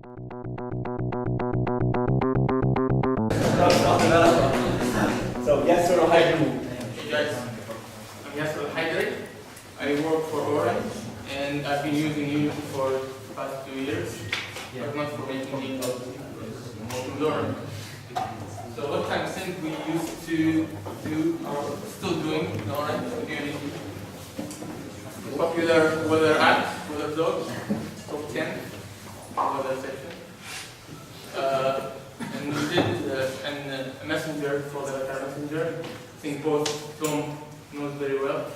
So, Yaser or Haidery? Hey guys, I'm Yaser Haidery. I work for Orange and I've been using Unity for the past 2 years, but not for making games, obviously, because I'm working with Orange. So what kind of things we used to do, or still doing in Orange with Unity? Popular weather app, weather blog, top 10 weather section. And we did a messenger for the letter messenger. I think both Tom knows very well.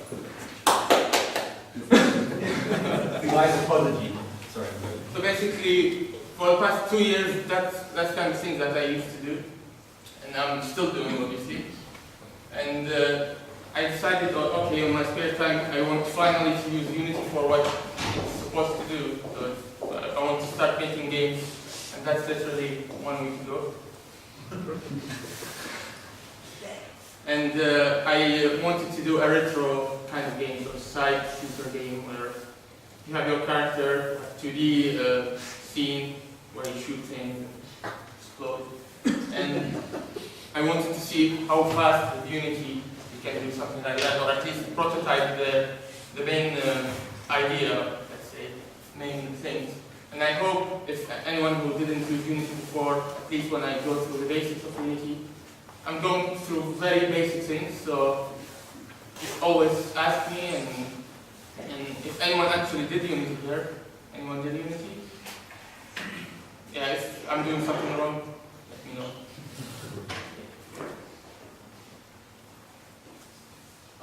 Device apology. Sorry. So basically, for the past 2 years, that's kind of thing that I used to do, and I'm still doing, obviously. And I decided, okay, in my spare time, I want finally to use Unity for what it's supposed to do. So I want to start making games, and that's literally 1 week ago. And I wanted to do a retro kind of game, so a side shooter game where you have your character, 2D scene where you shoot things and explode. And I wanted to see how fast with Unity you can do something like that, or at least prototype the main idea, let's say, main things. And I hope if anyone who didn't use Unity before, at least when I go through the basics of Unity, I'm going through very basic things, so just always ask me, and if anyone actually did Unity here, anyone did Unity? Yeah, if I'm doing something wrong, let me know.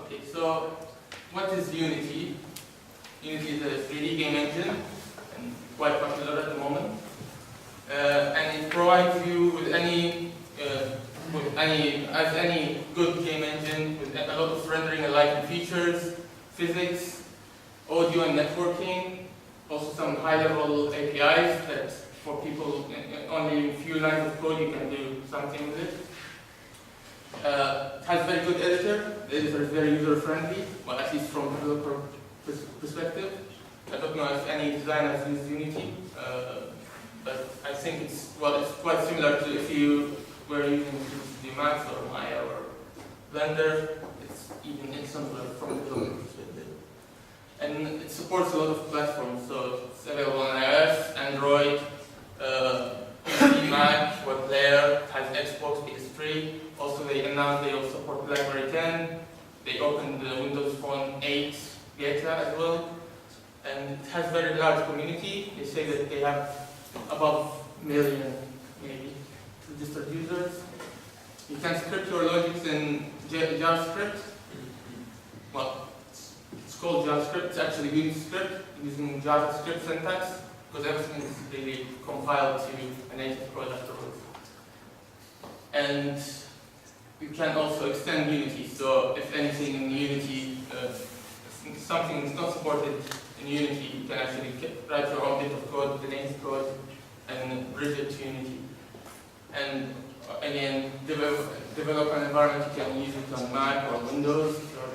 Okay, so what is Unity? Unity is a 3D game engine, and quite popular at the moment. And it provides you with any good game engine with a lot of rendering alike features, physics, audio and networking, also some high-level APIs that for people only a few lines of code you can do something with it. It has a very good editor. The editor is very user-friendly, well, at least from a developer perspective. I don't know if any designers use Unity, but I think it's quite similar to if you were using Max or Maya or Blender. It's even simpler from the developer perspective. And it supports a lot of platforms, so it's available on iOS, Android, PC, Mac, web player, has Xbox, PS3. Also, they announced they will support BlackBerry 10. They opened the Windows Phone 8 beta as well. And it has very large community. They say that they have above a million, maybe, registered users. You can script your logics in JavaScript. Well, it's called JavaScript. It's actually Unity script using JavaScript syntax, because everything is really compiled to a native code afterwards. And you can also extend Unity. So if anything in Unity, something is not supported in Unity, you can actually write your own bit of code, the native code, and bridge it to Unity. And again, develop an environment, you can use it on Mac or Windows, or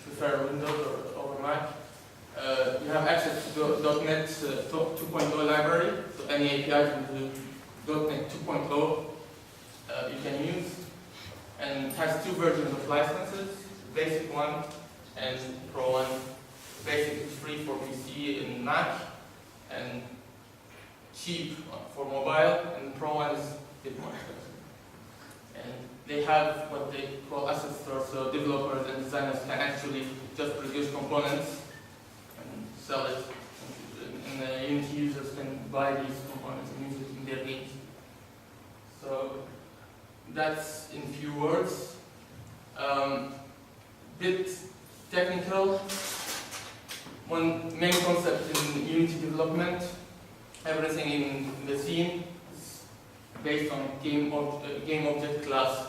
prefer Windows or over Mac. You have access to .NET 2.0 library, so any APIs with .NET 2.0 you can use. And it has 2 versions of licenses, basic one and pro one. Basic is free for PC and Mac, and cheap for mobile, and pro one is a bit more expensive. And they have what they call asset stores, so developers and designers can actually just produce components and sell it, and the Unity users can buy these components and use it in their games. So that's in few words. Bit technical. One main concept in Unity development, everything in the scene is based on game object class.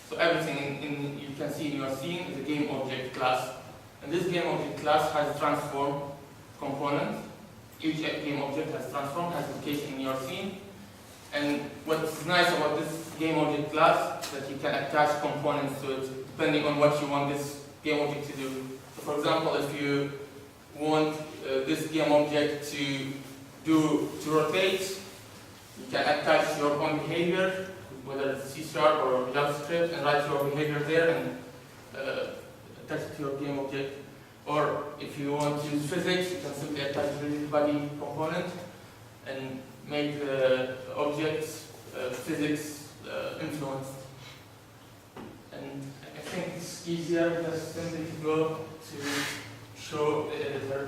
So everything you can see in your scene is a game object class. And this game object class has transform component. Each game object has transform, has location in your scene. And what's nice about this game object class is that you can attach components to it depending on what you want this game object to do. So for example, if you want this game object to to rotate, you can attach your own behavior, whether it's C# or JavaScript, and write your behavior there and attach it to your game object. Or if you want to use physics, you can simply attach the body component and make the objects physics influenced. And I think it's easier just simply to go to show the editor.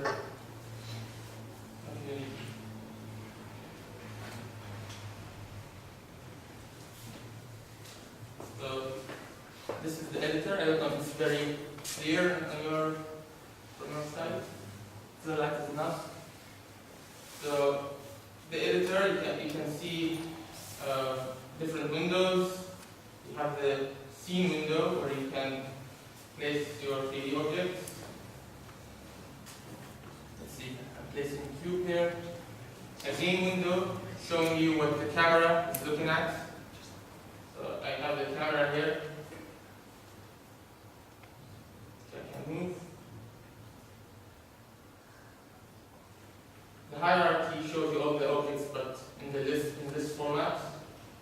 Okay. So this is the editor. I don't know if it's very clear on your side. So like it's enough. So the editor, you can see different windows. You have the scene window where you can place your 3D objects. Let's see, I'm placing a cube here. A game window showing you what the camera is looking at. So I have the camera here. So I can move. The hierarchy shows you all the objects, but in the list in this format.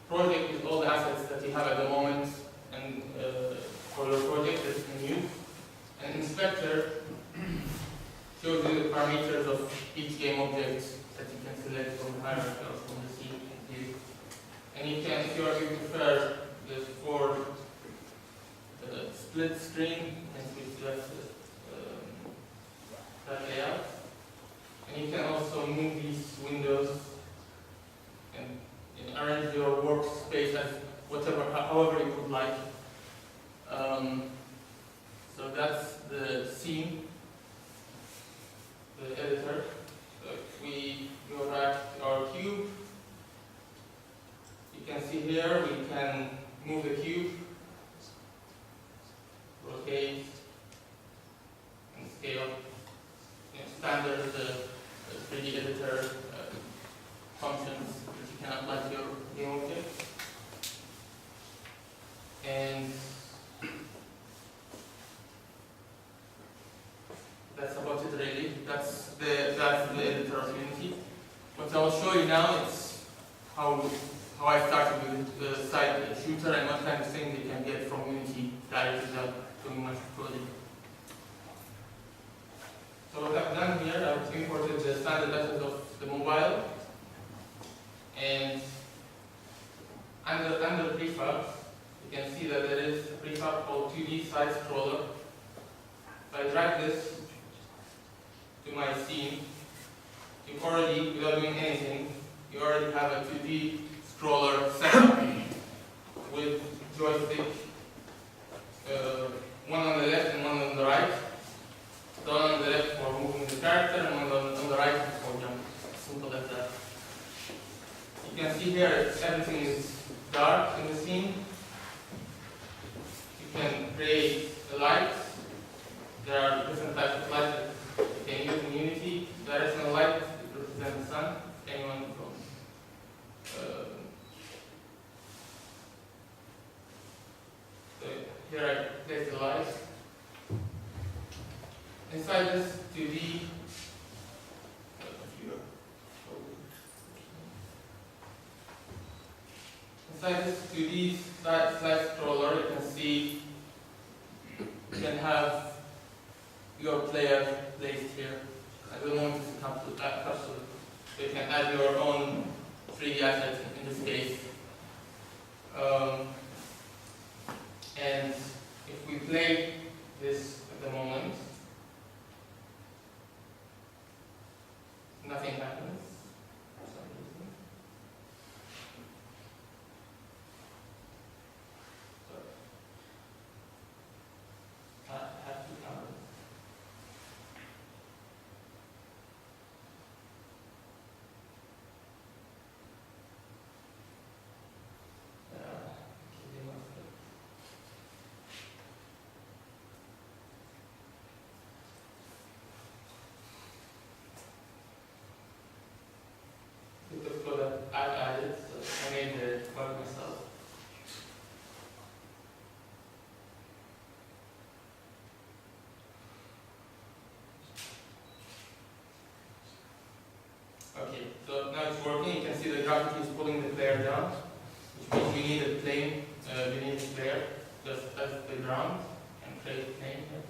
Project is all the assets that you have at the moment and for your project that you can use. And inspector shows you the parameters of each game object that you can select from the hierarchy or from the scene view. And you can, if you prefer this for the split screen, you can switch that layout. And you can also move these windows and arrange your workspace as however you would like. So that's the scene, the editor. So if we go back to our cube, you can see here we can move the cube, rotate, and scale. Standard 3D editor functions that you can apply to your game object. And that's about it really. That's the editor of Unity. What I'll show you now is how I started with the side shooter and what kind of things you can get from Unity directly without doing much coding. So what I've done here, I've imported the standard assets of the mobile, and under prefab, you can see that there is a prefab called 2D side scroller. If I drag this to my scene, you already, without doing anything, you already have a 2D scroller set up with joystick, one on the left and one on the right. The one on the left for moving the character and one on the right for jump. Simple as that. You can see here everything is dark in the scene. You can create the lights. There are different types of lights that you can use in Unity. Directional light represents the sun. Anyone from so here I place the lights. Inside this 2D slide scroller, you can see you can have your player placed here. I don't want to come to that cursor. So you can add your own 3D assets in this case. And if we play this at the moment, nothing happens for some reason. So, I have to count. So now it's working. You can see the gravity is pulling the player down, which means we need a plane beneath the player, just as the ground, and create a plane here.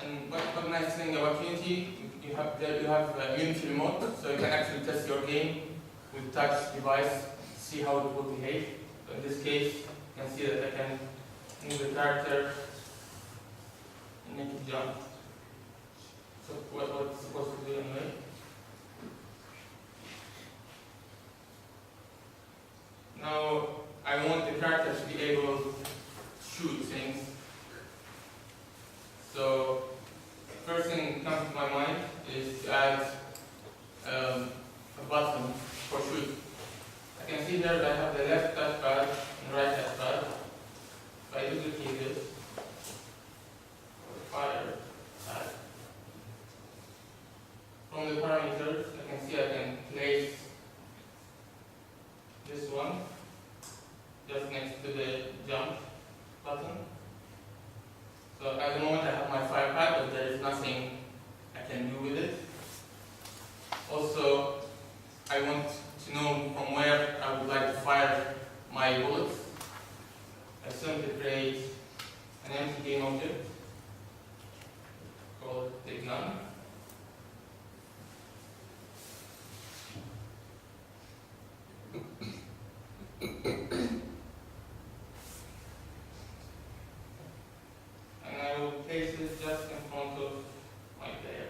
And one nice thing about Unity, you have Unity remote, so you can actually test your game with touch device, see how it will behave. So in this case, you can see that I can move the character and make it jump. So what it's supposed to do anyway. Now I want the character to be able to shoot things. So first thing that comes to my mind is to add a button for shoot. I can see here that I have the left touchpad and right touchpad. If I duplicate this, or fire pad, from the parameters, I can see I can place this one just next to the jump button. So at the moment I have my fire pad, but there is nothing I can do with it. Also, I want to know from where I would like to fire my bullets. I simply create an empty game object called take none. And I will place it just in front of my player.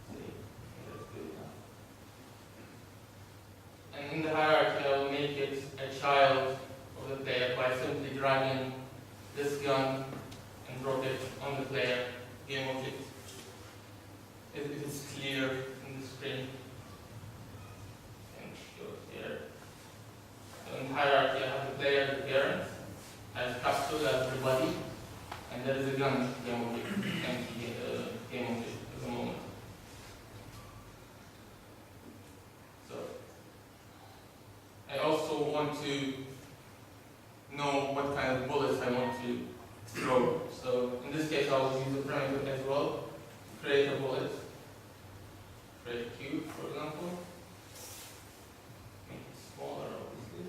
See, let's do it now. And in the hierarchy, I will make it a child of the player by simply dragging this gun and drop it on the player game object. It is clear in the screen. And go here. So in the hierarchy, I have the player, the parent, as capsule, as the body, and there is a gun game object, empty game object at the moment. So I also want to know what kind of bullets I want to throw. So in this case, I will use a parameter as well to create a bullet. Create a cube, for example. Make it smaller, obviously.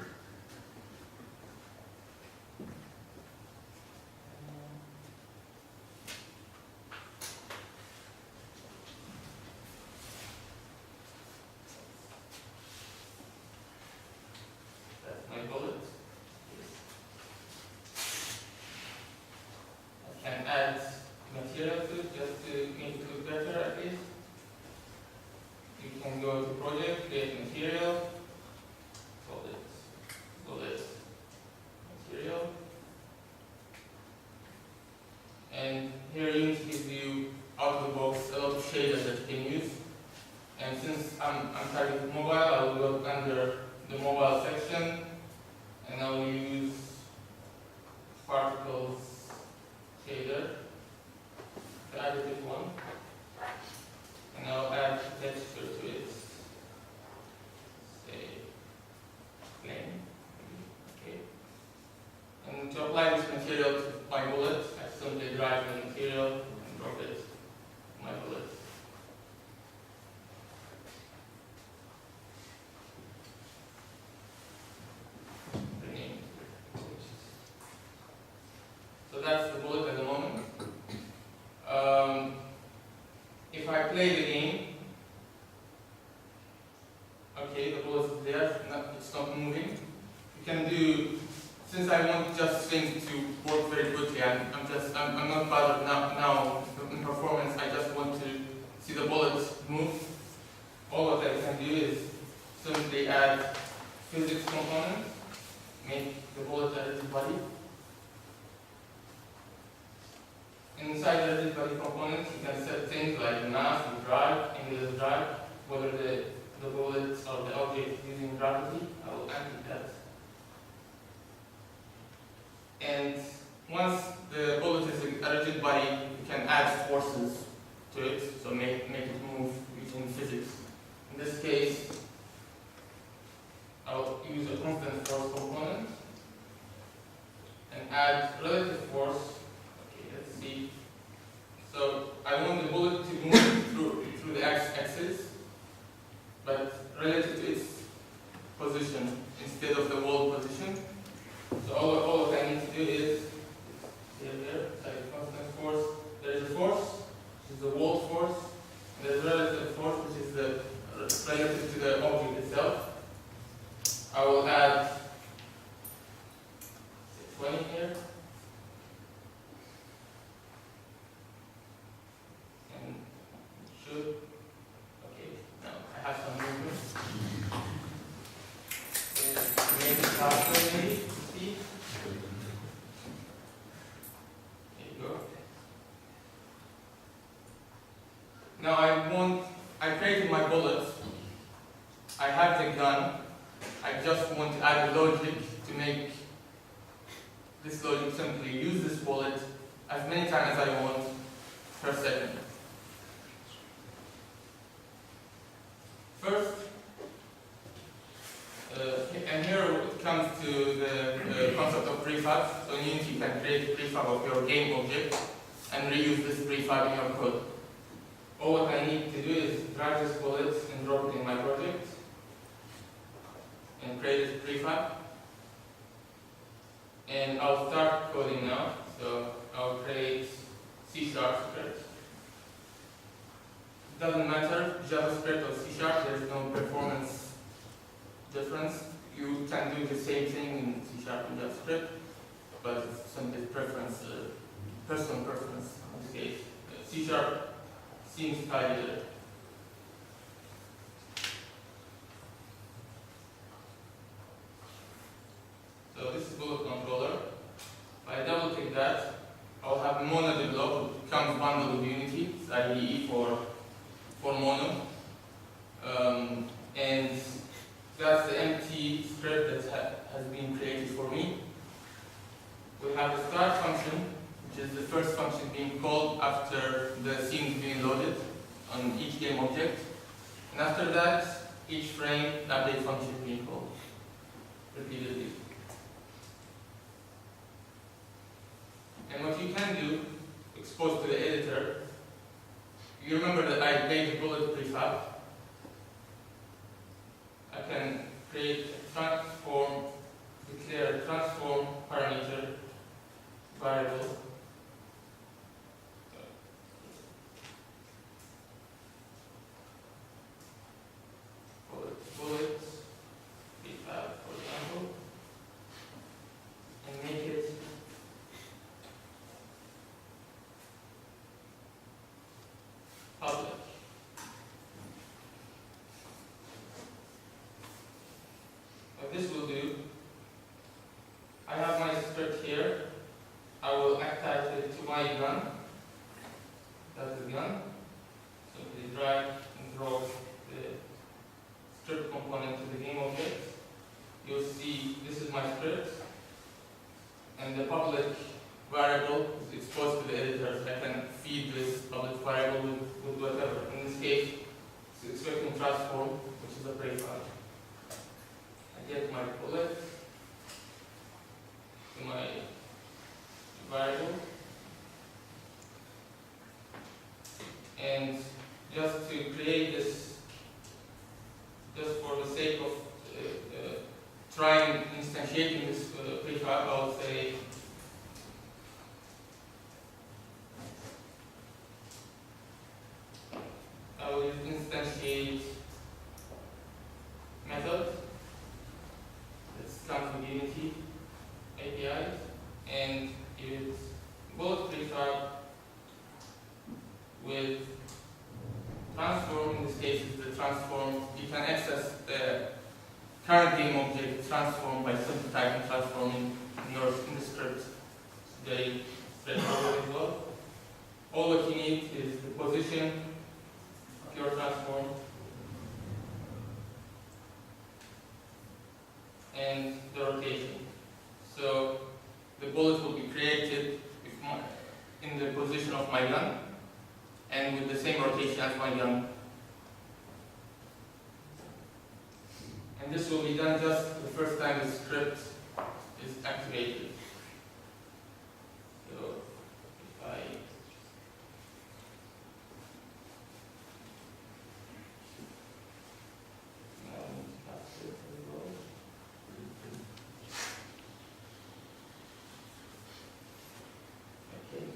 That's my bullet. I can add material to it just to make it look better at least. You can go to project, create material, bullet, material. And here Unity gives you out of the box a lot of shaders that you can use. And since I'm targeting mobile, I will go under the mobile section and I will use particles shader, the additive one. And I'll add texture to it. Say plane. Okay. And to apply this material to my bullet, I simply drag the material and drop it to my bullet. Rename. So that's the bullet at the moment. If I play the game, okay, the bullet is there, it's not moving. You can do, since I want just things to work very quickly, I'm not bothered now in performance, I just want to see the bullets move. All that I can do is simply add physics components, make the bullet a rigid body. Inside the rigid body components, you can set things like mass, the drag, angular drag, whether the bullet or the object using gravity. I will anti that. And once the bullet is a rigid body, you can add forces to it, so make it move using physics. In this case, I'll use a constant force component and add relative force. Okay, let's see. So I want the bullet to move through the x-axis, but relative to its position instead of the wall position. So all I need to do is here, like constant force. There is a force, which is the wall force, and there is relative force, which is the relative to the object itself. I will add 20 here, and should. Okay, now I have some movement. Make it faster, maybe. See? There you go. Now I created my bullets. I have the gun. I just want to add a logic to make this logic simply use this bullet as many times as I want per second. First, and here it comes to the concept of prefab. So in Unity you can create a prefab of your game object and reuse this prefab in your code. All what I need to do is drag this bullet and drop it in my project and create this prefab. And I'll start coding now. So I'll create C# script. Doesn't matter, JavaScript or C#, there's no performance difference. You can do the same thing in C# and JavaScript, but it's simply preference, personal preference in this case. C# seems tidier. So this is bullet controller. If I double click that, I'll have mono develop, which becomes bundle with Unity. It's IDE for mono. And that's the empty script that has been created for me. We have the start function, which is the first function being called after the scene is being loaded on each game object. And after that, each frame, the update function is being called repeatedly. And what you can do, exposed to the editor, you remember that I made the bullet prefab. I can create a transform, declare a transform parameter variable. Bullet prefab, for example, and make it public. What this will do, I have my script here. I will attach it to my gun. That's the gun. Simply drag and drop the script component to the game object. You'll see this is my script, and the public variable is exposed to the editor. So I can feed this public variable with whatever. In this case, it's expecting transform, which is a prefab. I get my bullet to my variable, and just to create this, just for the sake of trying instantiating this prefab, I'll say I will instantiate method that comes with Unity APIs, and it's both prefab with transform. In this case, is the transform. You can access the current game object transform by simply typing transform in the script. It's very straightforward as well. All what you need is the position of your transform and the rotation. So the bullet will be created in the position of my gun and with the same rotation as my gun. And this will be done just the first time the script is activated. So if I okay.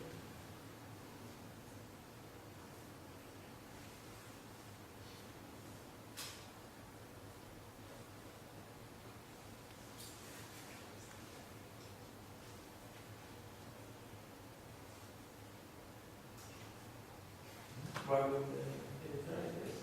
Why would it try this?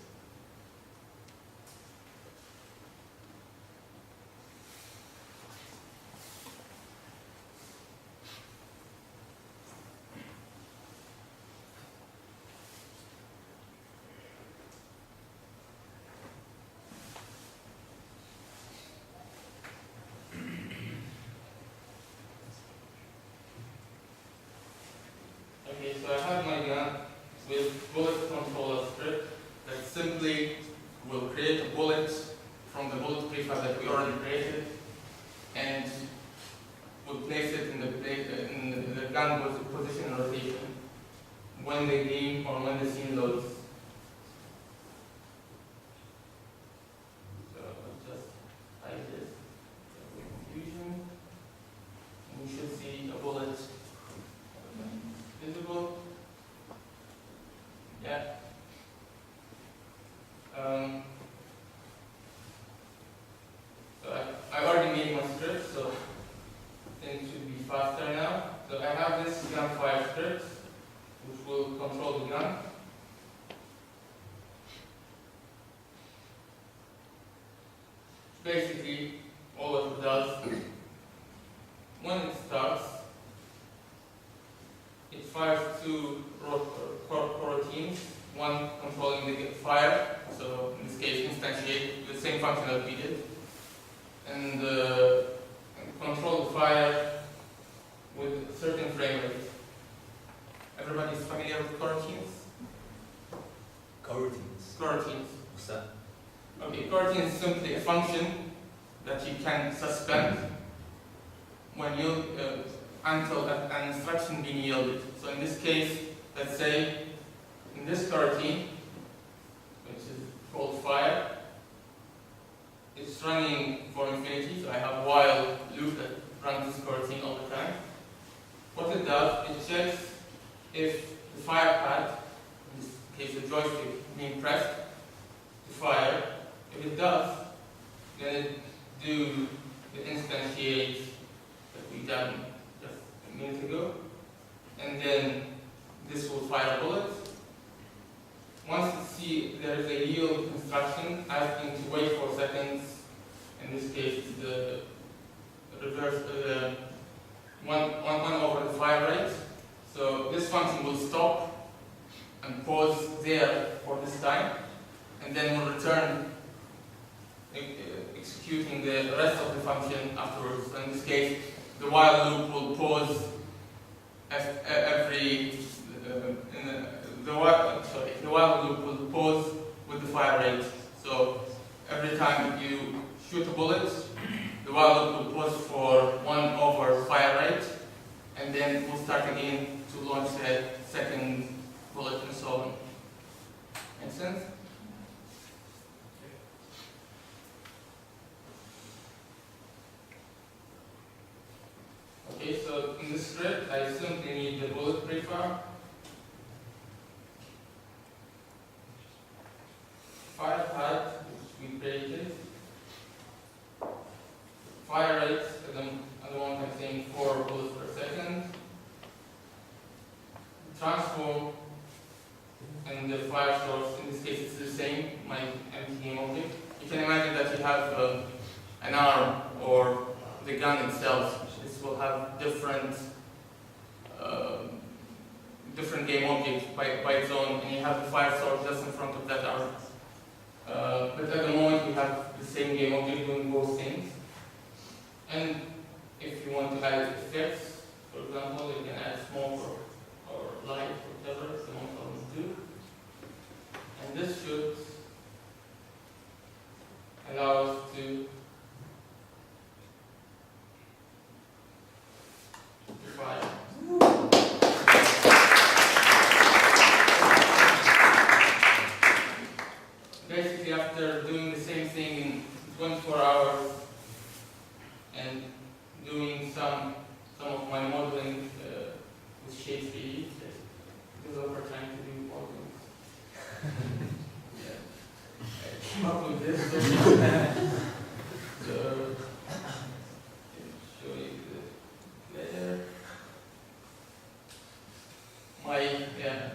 Okay, so I have my gun with bullet controller script that simply will create a bullet from the bullet prefab that we already created and will place it in the gun position and rotation when the game or when the scene loads. So I'll just hide this confusion. And you should see a bullet visible. Yeah. So I already made my script, so things should be faster now. So I have this gunfire script, which will control the gun. Basically, all it does, when it starts, it fires two coroutines, one controlling the fire, so in this case instantiate the same function that we did, and control the fire with a certain frame rate. Everybody's familiar with coroutines? Coroutines. Coroutines. What's that? Okay, coroutine is simply a function that you can suspend when you until an instruction being yielded. So in this case, let's say in this coroutine, which is called fire, it's running for infinity. So I have a while loop that runs this coroutine all the time. What it does, it checks if the fire pad, in this case the joystick being pressed to fire. If it does, then it do the instantiate that we done just a minute ago, and then this will fire a bullet. Once you see there is a yield instruction asking to wait 4 seconds, in this case it's the reverse, one over the fire rate. So this function will stop and pause there for this time, and then will return executing the rest of the function afterwards. So in this case, the while loop will pause every the while loop will pause with the fire rate. So every time you shoot a bullet, the while loop will pause for 1 over fire rate, and then we'll start again to launch the second bullet and so on. Make sense? Okay, so in the script, I simply need the bullet prefab, fire pad, which we created, fire rate, at the moment I'm saying 4 bullets per second, transform, and the fire source, in this case it's the same, my empty game object. You can imagine that you have an arm or the gun itself. This will have different game object by its own, and you have the fire source just in front of that arm. But at the moment we have the same game object doing both things. And if you want to add effects, for example, you can add smoke or light or whatever, so no problem too. And this should, and allow us to fly. Basically, after doing the same thing in 24 hours and doing some of my modeling with Shade 3D, because over time to do modeling. Yeah. I came up with this. So, I'll show you this later.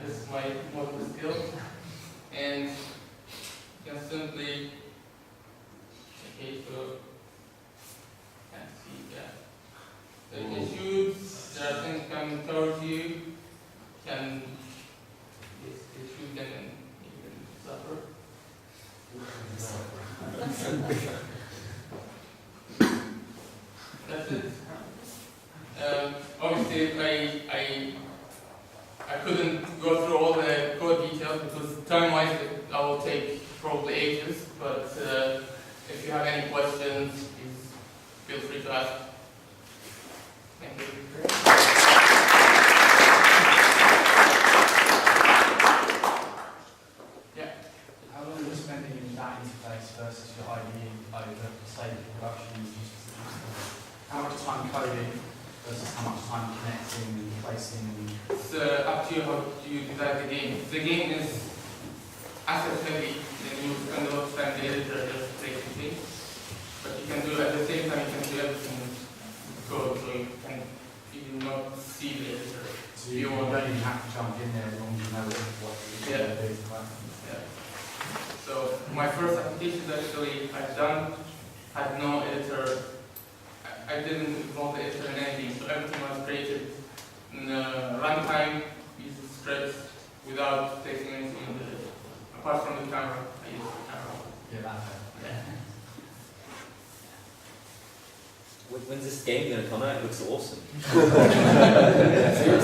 This is my model skill, and you can simply, okay, so can't see, yeah. So you can shoot, there are things coming towards you, can basically shoot them and even suffer. That's it. Obviously, I couldn't go through all the code details because time-wise I will take probably ages, but if you have any questions, please feel free to ask. Thank you. Yeah. How long are you spending in that interface versus your IDE over, say, production? How much time coding versus how much time connecting and placing? It's up to you how you design the game. If the game is asset heavy, then you spend a lot of time in the editor just creating things. But you can do at the same time you can do everything with code, so you can even not see the editor. So you don't even have to jump in there as long as you know what you're going to do. Yeah. So my first application actually I've done had no editor. I didn't involve the editor in anything, so everything was created in runtime, using scripts without placing anything in the editor. Apart from the camera, I use the camera. Yeah, that's it. When's this game going to come out? It looks awesome.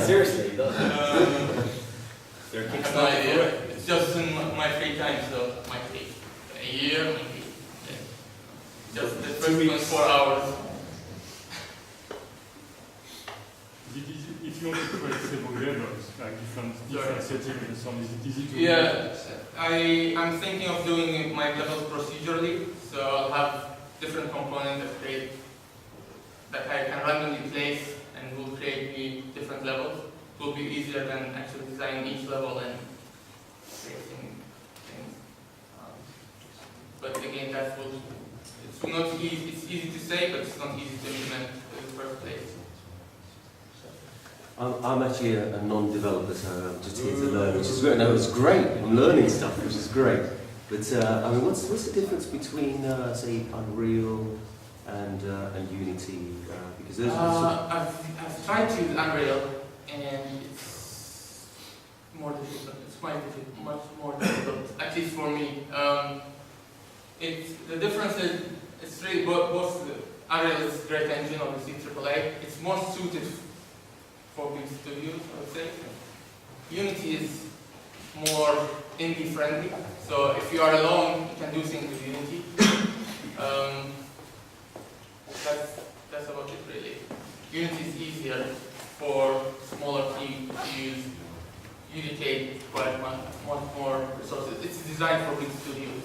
Seriously, it does. There are I have no idea. It's just in my free time, so it might take a year, maybe. Yeah. Just the first 24 hours. If you want to create several levels, like different settings and so on, is it easy to? Yeah, I'm thinking of doing my levels procedurally, so I'll have different components that I can randomly place and will create me different levels. It will be easier than actually designing each level and creating things. But again, it's not easy. It's easy to say, but it's not easy to implement in the first place. I'm actually a non-developer, so I'm just here to learn, which is great. No, it's great. I'm learning stuff, which is great. But I mean, what's the difference between, say, Unreal and Unity? Because those I've tried to use Unreal, and it's more difficult. It's quite difficult, much more difficult. At least for me. The difference is it's really both Unreal is a great engine, obviously AAA. It's more suited for big studios, I would say. Unity is more indie friendly, so if you are alone, you can do things with Unity. That's about it really. Unity is easier for smaller teams to use. Unity requires much more resources. It's designed for big studios.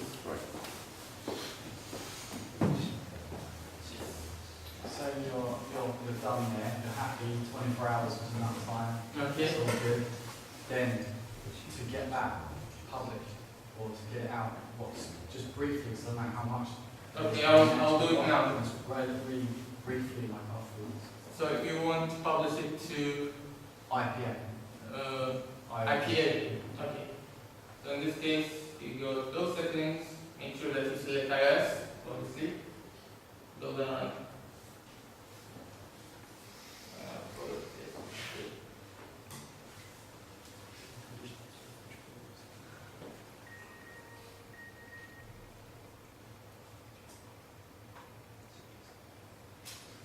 So you're done there, you're happy, 24 hours was enough time, Okay. it's all good. Then, to get that published, or to get it out, just briefly, so I don't know how much. Okay, I'll do it now. Relatively briefly, like afterwards. So you want to publish it to IPA. IPA. Okay. So in this case, you go to those settings, make sure that you select iOS, obviously. Go down.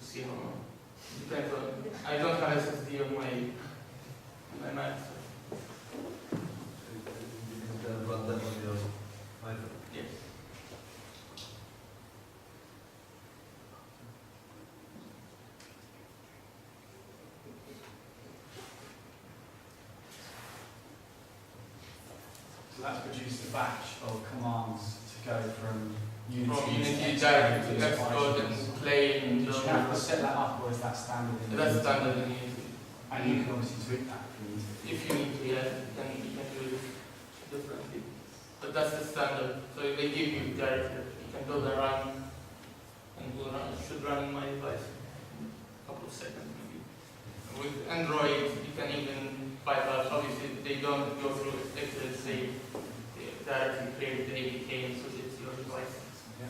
See how depends on. I don't have SSD on my Mac. Run that on your iPhone. Yes. So that's produced a batch of commands to go from Unity, From Unity to direct to Xcode, Xcode and play and Did you have to set that up, or is that standard in That's Unity? standard in Unity. And you can obviously tweak that if you need to. If you need to, yes, you can do it differently. But that's the standard. So they give you directive. You can build a run and it should run in my device in a couple of seconds maybe. With Android, you can even bypass. Obviously, they don't go through Exodus. They directly create the APK and switch it to your device. Yeah.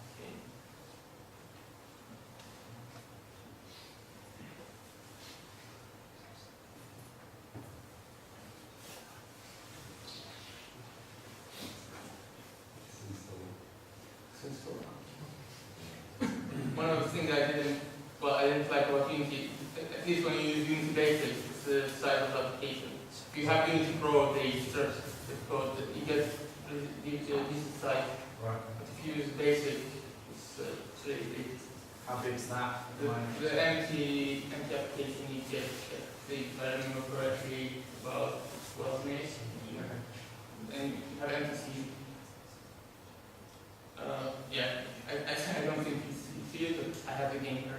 Okay. One of the things I didn't like about Unity, at least when you use Unity Basic, it's the size of the application. If you have Unity Pro, they stretch the code that you get decent size. Right. But if you use Basic, it's really big. How big is that? The empty application you get, if I remember correctly, about 12 minutes. And you have empty C. Yeah, I don't think you see it, but I have the game here.